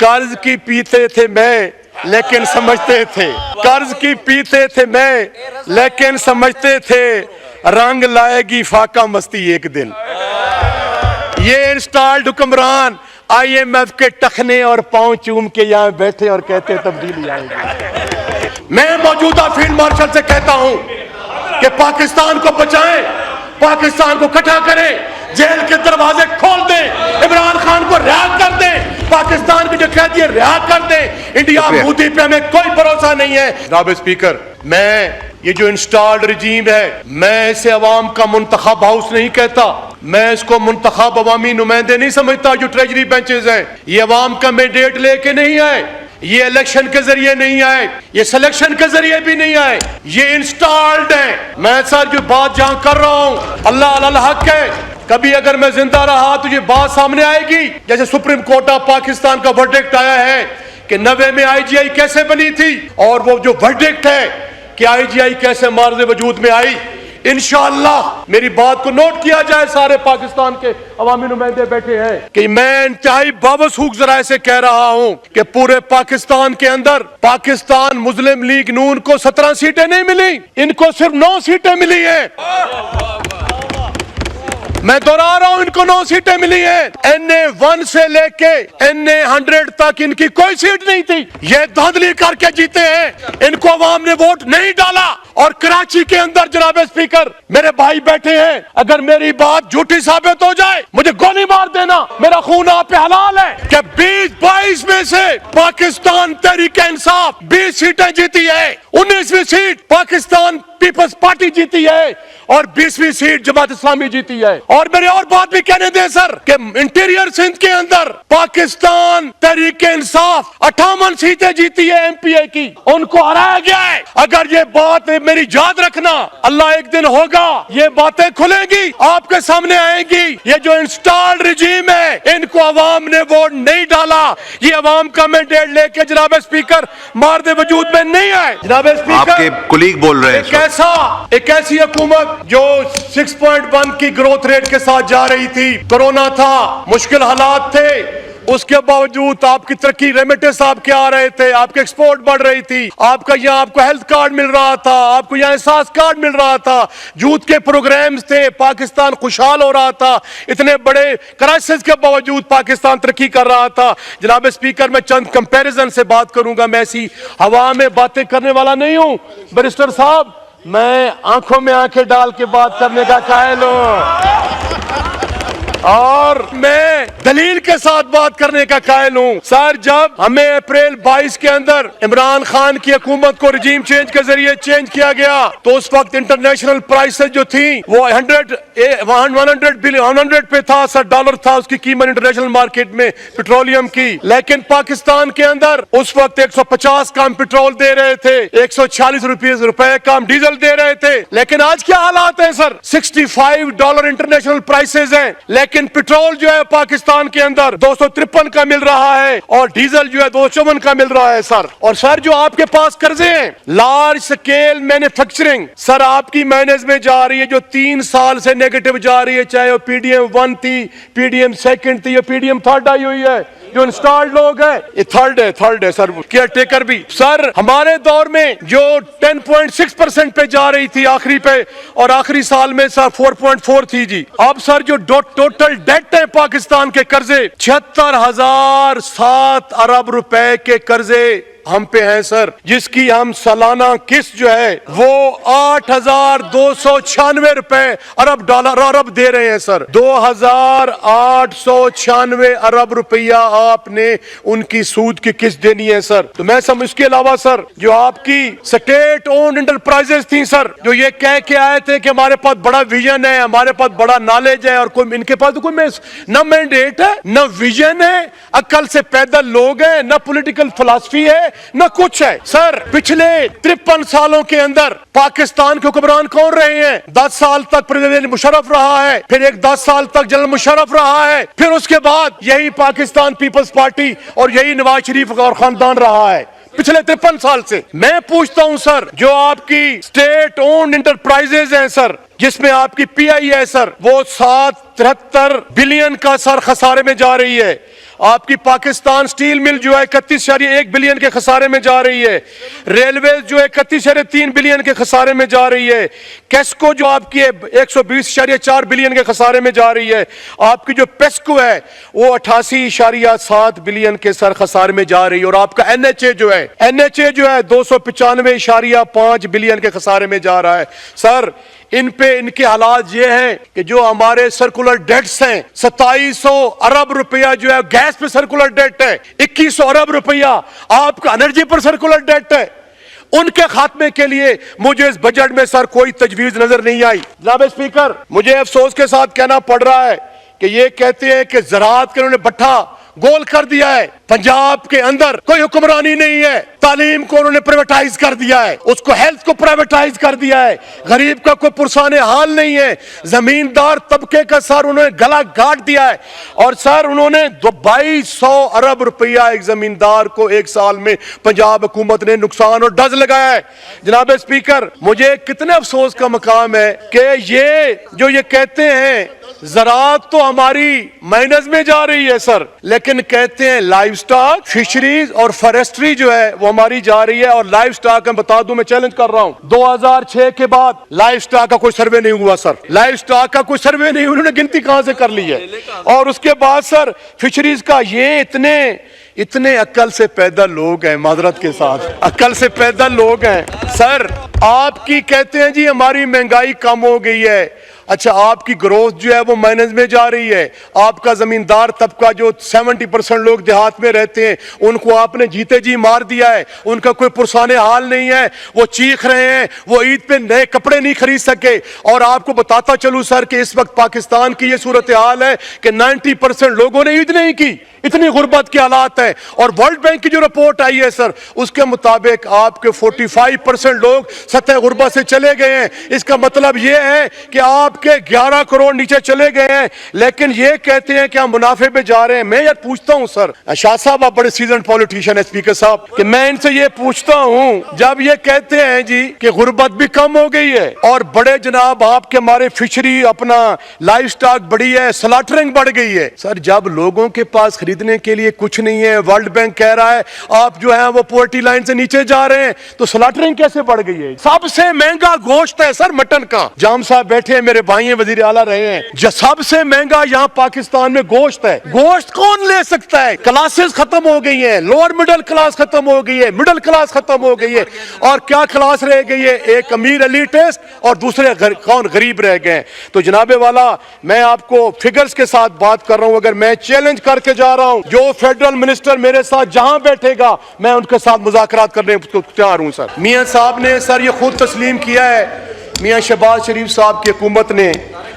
कर्ज की पीते थे मैं लेकिन समझते थे, कर्ज की पीते थे मैं लेकिन समझते थे, रंग लाएगी फाका मस्ती एक दिन। ये इंस्टॉल्ड हुक्मरान IMF के टखने और पांव चूम के यहाँ बैठे और कहते तब्दीली आएगी। मैं मौजूदा फील्ड मार्शल से कहता हूं कि पाकिस्तान को बचाएं, पाकिस्तान को इकट्ठा करें, जेल के दरवाजे खोल दें, इमरान खान को रिहा कर दें, पाकिस्तान के जो कैदी है रिहा कर दें। इंडिया मोदी पे हमें कोई भरोसा नहीं है। जनाब स्पीकर, मैं ये जो इंस्टॉल्ड रजीम है, मैं इसे अवाम का मुंतखब हाउस नहीं कहता, मैं इसको मुंतखब अवामी नुमाइंदे नहीं समझता जो ट्रेजरी बेंचेस हैं। ये अवाम का मैंडेट लेके नहीं आए, ये इलेक्शन के जरिए नहीं आए, ये सिलेक्शन के जरिए भी नहीं आए, ये इंस्टॉल्ड है। मैं सर जो बात जहां कर रहा हूं, अल्लाह अल्लाह हक है, कभी अगर मैं जिंदा रहा तो ये बात सामने आएगी। जैसे सुप्रीम कोर्ट ऑफ पाकिस्तान का वर्डिक्ट आया है कि 90 में IGI कैसे बनी थी, और वो जो वर्डिक्ट है कि IGI कैसे मार्ज़े वजूद में आई, इंशाअल्लाह मेरी बात को नोट किया जाए। सारे पाकिस्तान के अवामी नुमाइंदे बैठे हैं कि मैं इंतहाई बावसूख जराए से कह रहा हूं कि पूरे पाकिस्तान के अंदर पाकिस्तान मुस्लिम लीग नून को 17 सीटें नहीं मिली, इनको सिर्फ 9 सीटें मिली है। मैं दोहरा रहा हूं, इनको 9 सीटें मिली हैं। NA1 से लेके NA100 तक इनकी कोई सीट नहीं थी, ये धांधली करके जीते हैं, इनको अवाम ने वोट नहीं डाला। और कराची के अंदर जनाब स्पीकर, मेरे भाई बैठे हैं, अगर मेरी बात झूठी साबित हो जाए मुझे गोली मार देना, मेरा खून आप पे हलाल है कि 20-22 में से पाकिस्तान तहरीक इंसाफ 20 सीटें जीती है, 19वीं सीट पाकिस्तान पीपल्स पार्टी जीती है और 20वीं सीट जमात इस्लामी जीती है। और मेरे और बात भी कहने दें सर कि इंटीरियर सिंध के अंदर पाकिस्तान तहरीक इंसाफ 58 सीटें जीती है MPA की, उनको हराया गया है। अगर ये बात मेरी याद रखना, अल्लाह एक दिन होगा, ये बातें खुलेंगी, आपके सामने आएंगी। ये जो इंस्टॉल्ड रिजीम है, इनको अवाम ने वोट नहीं डाला, ये अवाम का मैंडेट लेके जनाब स्पीकर मार्दे वजूद में नहीं आए। जनाब स्पीकर, आपके कुलीग बोल रहे हैं, एक ऐसी हुकूमत जो 6.1 की ग्रोथ रेट के साथ जा रही थी, कोरोना था, मुश्किल हालात थे, उसके बावजूद आपकी तरक्की, रेमिटेंस आपके आ रहे थे, आपके एक्सपोर्ट बढ़ रही थी, आपका यहाँ आपको हेल्थ कार्ड मिल रहा था, आपको यहाँ एहसास कार्ड मिल रहा था, यूथ के प्रोग्राम्स थे, पाकिस्तान खुशहाल हो रहा था, इतने बड़े क्राइसिस के बावजूद पाकिस्तान तरक्की कर रहा था। जनाब स्पीकर, मैं चंद कंपैरिजन से बात करूंगा, मैं ऐसी हवा में बातें करने वाला नहीं हूं। बैरिस्टर साहब, मैं आंखों में आंखें डाल के बात करने का कायल हूं और मैं दलील के साथ बात करने का कायल हूं। सर, जब हमें अप्रैल 22 के अंदर इमरान खान की हुकूमत को रजीम चेंज के जरिए चेंज किया गया, तो उस वक्त इंटरनेशनल प्राइसेस जो थी वो 100 पे था सर, डॉलर था उसकी कीमत इंटरनेशनल मार्केट में पेट्रोलियम की। लेकिन पाकिस्तान के अंदर उस वक्त 150 का हम पेट्रोल दे रहे थे, 140 रुपए का हम डीजल दे रहे थे। लेकिन आज क्या हालात है सर, $65 इंटरनेशनल प्राइसेस हैं, लेकिन पेट्रोल जो है पाकिस्तान के अंदर 253 का मिल रहा है और डीजल जो है 254 का मिल रहा है सर। और सर, जो आपके पास कर्जे हैं, लार्ज स्केल मैन्युफैक्चरिंग सर आपकी माइनस में जा रही है, जो 3 साल से नेगेटिव जा रही है, चाहे वो PDM 1 थी, PDM 2 थी, PDM 3 आई हुई है। जो इंस्टॉल्ड लोग हैं, ये थर्ड है सर, केयर टेकर भी। सर, हमारे दौर में जो 10.6% पे जा रही थी आखिरी पे, और आखिरी साल में सर 4.4 थी जी। अब सर जो टोटल डेट है पाकिस्तान के कर्जे, 76,007 अरब रुपए के कर्जे हम पे हैं सर, जिसकी हम सालाना किस्त जो है वो 8,296 रुपए अरब दे रहे हैं सर। 2,896 अरब रुपया आपने उनकी सूद की किस्त देनी है सर। तो मैं समझ, इसके अलावा सर जो आपकी स्टेट ओन्ड इंटरप्राइजेस थी सर, जो ये कह के आए थे कि हमारे पास बड़ा विजन है, हमारे पास बड़ा नॉलेज है, और कोई इनके पास तो कोई न मैंडेट है, न विजन है, अक्ल से पैदल लोग हैं, न पॉलिटिकल फिलॉसफी है, न कुछ है सर। पिछले 53 सालों के अंदर पाकिस्तान के हुक्मरान कौन रहे हैं? 10 साल तक प्रेसिडेंट मुशर्रफ रहा है, फिर एक 10 साल तक जनरल मुशर्रफ रहा है, फिर उसके बाद यही पाकिस्तान पीपल्स पार्टी और यही नवाज शरीफ और खानदान रहा है पिछले 53 साल से। मैं पूछता हूं सर, जो आपकी स्टेट ओन्ड इंटरप्राइजेज हैं सर, जिसमें आपकी PI है सर, वो 773 बिलियन का सर खसारे में जा रही है। आपकी पाकिस्तान स्टील मिल जो है 31.1 बिलियन के खसारे में जा रही है। रेलवे जो है 31.3 बिलियन के खसारे में जा रही है। कैस्को जो आपकी है 120.4 बिलियन के खसारे में जा रही है। आपकी जो पेस्को है वो 88.7 बिलियन के सर खसारे में जा रही है। और आपका एनएचए जो है 295.5 बिलियन के खसारे में जा रहा है। सर इन पे इनके हालात ये हैं कि जो हमारे सर्कुलर डेट्स हैं 2700 अरब रुपया जो है गैस पे सर्कुलर डेट है, 2100 अरब रुपया आपका एनर्जी पर सर्कुलर डेट है। उनके खात्मे के लिए मुझे इस बजट में सर कोई तजवीज नजर नहीं आई। जनाब स्पीकर, मुझे अफसोस के साथ कहना पड़ रहा है कि ये कहते हैं कि ज़राअत के उन्होंने भट्ठा गोल कर दिया है। पंजाब के अंदर कोई हुक्मरानी नहीं है। तालीम को उन्होंने प्राइवेटाइज कर दिया है, उसको हेल्थ को प्राइवेटाइज कर दिया है। गरीब का कोई पुरसाने हाल नहीं है। जमींदार तबके का सर उन्होंने गला काट दिया है। और सर उन्होंने 2200 अरब रुपया एक जमींदार को एक साल में पंजाब हुकूमत ने नुकसान और डज लगाया है। जनाब स्पीकर, मुझे कितने अफसोस का मकाम है कि ये जो ये कहते हैं ज़राअत तो हमारी माइनस में जा रही है सर, लेकिन कहते हैं लाइव स्टॉक, फिशरीज और फॉरेस्ट्री जो है वो हमारी जा रही है। और लाइव स्टॉक मैं बता दूं, मैं चैलेंज कर रहा हूं, 2006 के बाद लाइव स्टॉक का कोई सर्वे नहीं हुआ सर। लाइव स्टॉक का कोई सर्वे नहीं, उन्होंने गिनती कहां से कर ली है। और उसके बाद सर फिशरीज का ये इतने अक्ल से पैदा लोग हैं, माजरत के साथ अक्ल से पैदा लोग हैं सर। आपकी कहते हैं जी हमारी महंगाई कम हो गई है। अच्छा, आपकी ग्रोथ जो है वो माइनस में जा रही है। आपका जमींदार तबका जो 70% लोग देहात में रहते हैं उनको आपने जीते जी मार दिया है। उनका कोई पुरसाने हाल नहीं है, वो चीख रहे हैं, वो ईद पे नए कपड़े नहीं खरीद सके। और आपको बताता चलूं सर कि इस वक्त पाकिस्तान की ये सूरत हाल है कि 90% लोगों ने ईद नहीं की। इतनी गुर्बत के हालात है। और वर्ल्ड बैंक की जो रिपोर्ट आई है सर, उसके मुताबिक आपके 45% लोग सतह गुर्बत से चले गए हैं। इसका मतलब यह है कि आपके 11 करोड़ नीचे चले गए हैं, लेकिन ये कहते हैं कि हम मुनाफे पे जा रहे हैं। मैं यार पूछता हूं सर, शाह साहब आप बड़े सीजन पॉलिटिशियन है स्पीकर साहब, कि मैं इनसे ये पूछता हूं, जब ये कहते हैं जी कि गुर्बत भी कम हो गई है और बड़े जनाब आपके हमारे फिशरी अपना लाइव स्टॉक बढ़ी है, स्लॉटरिंग बढ़ गई है सर, जब लोगों के पास खरीदने के लिए कुछ नहीं है, वर्ल्ड बैंक कह रहा है आप जो है वो पॉवर्टी लाइन से नीचे जा रहे हैं, तो स्लॉटरिंग कैसे बढ़ गई है? सबसे महंगा गोश्त है सर मटन का। जाम साहब बैठे हैं, मेरे भाई हैं, वजीर आला रहे हैं, जो सबसे महंगा यहाँ पाकिस्तान में गोश्त है। गोश्त कौन ले सकता है? क्लासेस खत्म हो गई है, लोअर मिडिल क्लास खत्म हो गई है, मिडिल क्लास खत्म हो गई है, और क्या क्लास रह गई है? एक अमीर एलिटिस्ट और दूसरे कौन गरीब रह गए। तो जनाबे वाला, मैं आपको फिगर्स के साथ बात कर रहा हूं। अगर मैं चैलेंज करके जा रहा हूं, जो फेडरल मिनिस्टर मेरे साथ जहां बैठेगा मैं उनके साथ मुज़ाकरात करने को तैयार हूं सर। मियां साहब ने सर ये खुद तस्लीम किया है, मियां शहबाज शरीफ साहब की हुकूमत ने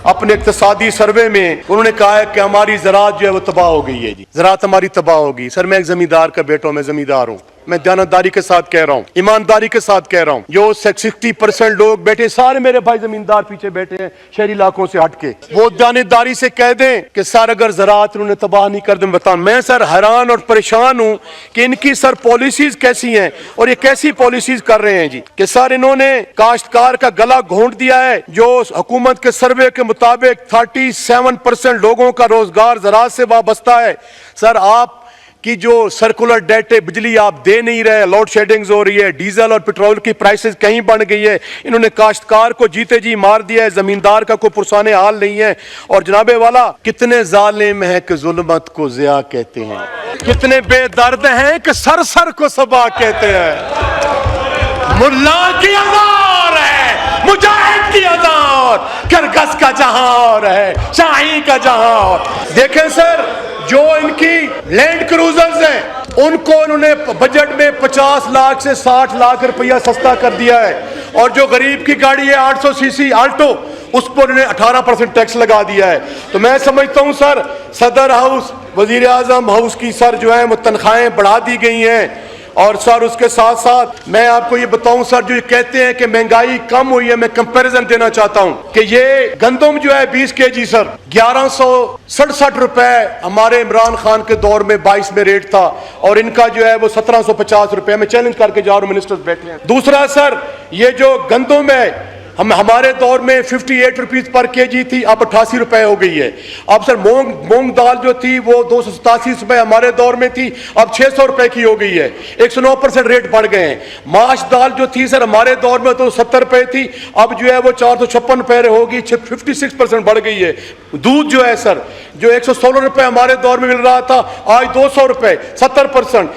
अपने इक्तिसादी सर्वे में उन्होंने कहा है कि हमारी ज़राअत जो है वो तबाह हो गई है जी, ज़राअत हमारी तबाह हो गई। सर मैं एक जमींदार का बेटा हूं, मैं जमींदार हूं, मैं दयानतदारी के साथ कह रहा हूं, ईमानदारी के साथ कह रहा हूं। जो 60% लोग बैठे, सारे मेरे भाई जमींदार पीछे बैठे हैं शहरी इलाकों से हटके, वो दयानतदारी से कह दें कि सर अगर ज़राअत उन्होंने तबाह नहीं कर दें बताओ। मैं सर हैरान और परेशान हूं कि इनकी सर पॉलिसीज कैसी हैं और ये कैसी पॉलिसीज कर रहे हैं जी, कि सर इन्होंने काश्तकार का गला घोंट दिया है। जो हुकूमत के सर्वे के मुताबिक 37% लोगों का रोजगार ज़राअत से वाबस्ता है। सर आप कि जो सर्कुलर डेट है, बिजली आप दे नहीं रहे, लोड शेडिंग्स हो रही है, डीजल और पेट्रोल की प्राइसेस कहीं बढ़ गई है। इन्होंने काश्तकार को जीते जी मार दिया है, जमींदार का कोई पुरसाने हाल नहीं है। और जनाबे वाला, कितने जालिम है कि जुल्मत को ज़िया कहते हैं, कितने बेदर्द हैं कि सर सर को सबा कहते हैं। मुल्ला की अज़ार है, मुजाहिद की अज़ार, करगस का जहां और है, शाही का जहां और। देखें सर, जो इनकी लैंड क्रूजर्स हैं उनको उन्होंने बजट में 50 लाख से 60 लाख रुपया सस्ता कर दिया है। और जो गरीब की गाड़ी है 800 सीसी आल्टो, उस पर उन्होंने 18% टैक्स लगा दिया है। तो मैं समझता हूं सर, सदर हाउस, वजीर आजम हाउस की सर जो है वो तनख्वाहें बढ़ा दी गई हैं। और सर उसके साथ साथ मैं आपको ये बताऊं सर, जो ये कहते हैं कि महंगाई कम हुई है, मैं कंपैरिजन देना चाहता हूं कि ये गंदम जो है 20 kg सर 1167 रुपए हमारे इमरान खान के दौर में 22 में रेट था, और इनका जो है वो 1750 रुपए। मैं चैलेंज करके जा रहा हूं, मिनिस्टर्स बैठे हैं। दूसरा सर, ये जो गंदम है हमारे दौर में 58 रुपीज पर केजी थी, अब 88 रुपए हो गई है। अब सर मूंग दाल जो थी वो 287 रुपए हमारे दौर में थी, अब 600 रुपए की हो गई है। 109% रेट बढ़ गए हैं। माश दाल जो थी सर हमारे दौर में तो 70 रुपए थी, अब जो है वो 456 रुपए होगी, 56% बढ़ गई है। दूध जो है सर, जो 116 रुपए हमारे दौर में मिल रहा था, आज 200 रुपए, 70%।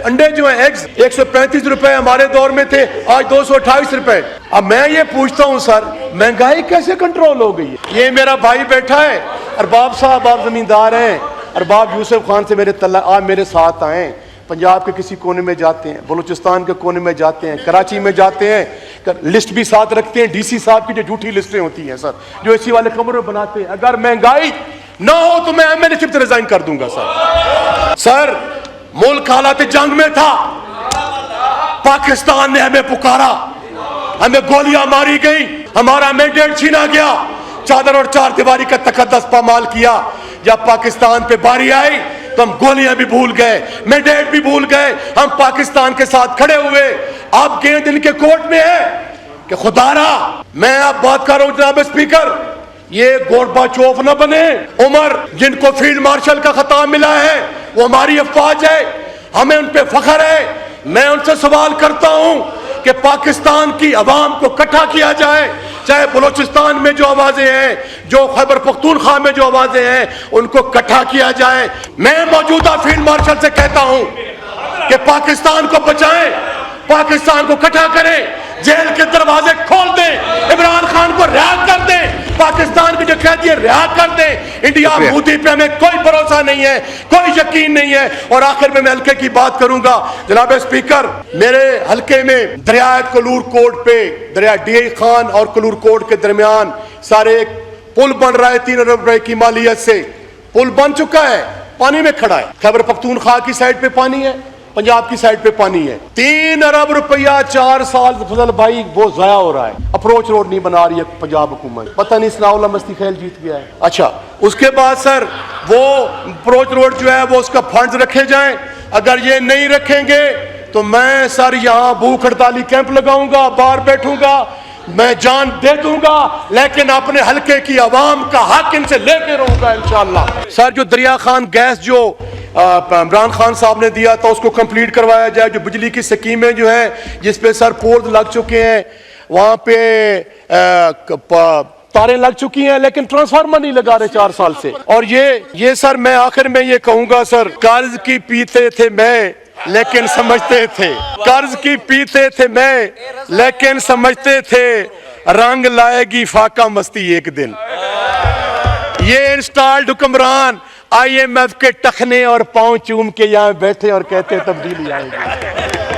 अंडे जो है एग्स 135 रुपए हमारे दौर में थे, आज 228 रुपए। अब मैं ये पूछता हूं सर, महंगाई कैसे कंट्रोल हो गई है? ये मेरा भाई बैठा है, अरबाब साहब, आप जमींदार हैं, अरबाब यूसुफ खान से मेरे तल्ला, आप मेरे साथ आए, पंजाब के किसी कोने में जाते हैं, बलूचिस्तान के कोने में जाते हैं, कराची में जाते हैं, लिस्ट भी साथ रखते हैं, डीसी साहब की जो झूठी लिस्टें होती हैं सर, जो एसी वाले कमरे में बनाते हैं। अगर महंगाई ना हो तो मैं एमएनएशिप से रिजाइन कर दूंगा सर। मुल्क हालात जंग में था, पाकिस्तान ने हमें पुकारा, हमें गोलियां मारी गई, हमारा मैंडेट छीना गया, चादर और चार दीवारी का तकद्दस पामाल किया। जब पाकिस्तान पे बारी आई तो हम गोलियां भी भूल गए, मैंडेट भी भूल गए, हम पाकिस्तान के साथ खड़े हुए। अब गेंद इनके कोर्ट में है कि खुदारा, मैं अब बात कर रहा हूं जनाब स्पीकर, ये गोरबाचोफ न बने। उमर जिनको फील्ड मार्शल का खिताब मिला है वो हमारी अफवाज है, हमें उन पे फख्र है। मैं उनसे सवाल करता हूं कि पाकिस्तान की अवाम को इकट्ठा किया जाए, चाहे बलूचिस्तान में जो आवाजें हैं, जो खैबर पख्तूनख्वा में जो आवाजें हैं, उनको इकट्ठा किया जाए। मैं मौजूदा फील्ड मार्शल से कहता हूं कि पाकिस्तान को बचाएं, पाकिस्तान को इकट्ठा करें, जेल के दरवाजे खोल दें, इमरान खान को रिहा कर दें, पाकिस्तान की जो कैदी रिहा कर दें। इंडिया मोदी पे हमें कोई भरोसा नहीं है, कोई यकीन नहीं है। और आखिर में मैं हल्के की बात करूंगा जनाब स्पीकर, मेरे हल्के में दरिया कलूर कोट पे, दरिया डी खान और कलूर कोट के दरमियान सारे एक पुल बन रहा है, 3 अरब रुपए की मालियत से। पुल बन चुका है, पानी में खड़ा है। खैबर पख्तूनख्वा की साइड पे पानी है, पंजाब की साइड पे पानी है। 3 अरब रुपया 4 साल फजल भाई वो जाया हो रहा है। अप्रोच रोड नहीं बना रही है पंजाब हुकूमत, पता नहीं सनाउल्लाह मस्ती खैल जीत गया है। अच्छा, उसके बाद सर वो अप्रोच रोड जो है वो उसका फंड्स रखे जाएं। अगर ये नहीं रखेंगे तो मैं सर यहाँ भूख हड़ताली कैंप लगाऊंगा, बाहर बैठूंगा, मैं जान दे दूंगा, लेकिन अपने हल्के की आवाम का हक इनसे लेके रहूंगा इंशाअल्लाह। सर जो दरिया खान गैस जो इमरान खान साहब ने दिया था उसको कंप्लीट करवाया जाए। जो बिजली की स्कीमें जो है जिसपे सर पोल लग चुके हैं, वहां पे तारें लग चुकी हैं, लेकिन ट्रांसफार्मर नहीं लगा रहे 4 साल से। और ये सर मैं आखिर में ये कहूंगा सर, कर्ज की पीते थे मैं लेकिन समझते थे, कर्ज की पीते थे मैं लेकिन समझते थे, रंग लाएगी फाका मस्ती एक दिन। ये इंस्टॉल्ड हुक्मरान IMF के टखने और पांव चूम के यहाँ बैठे और कहते तब्दीली आएगी।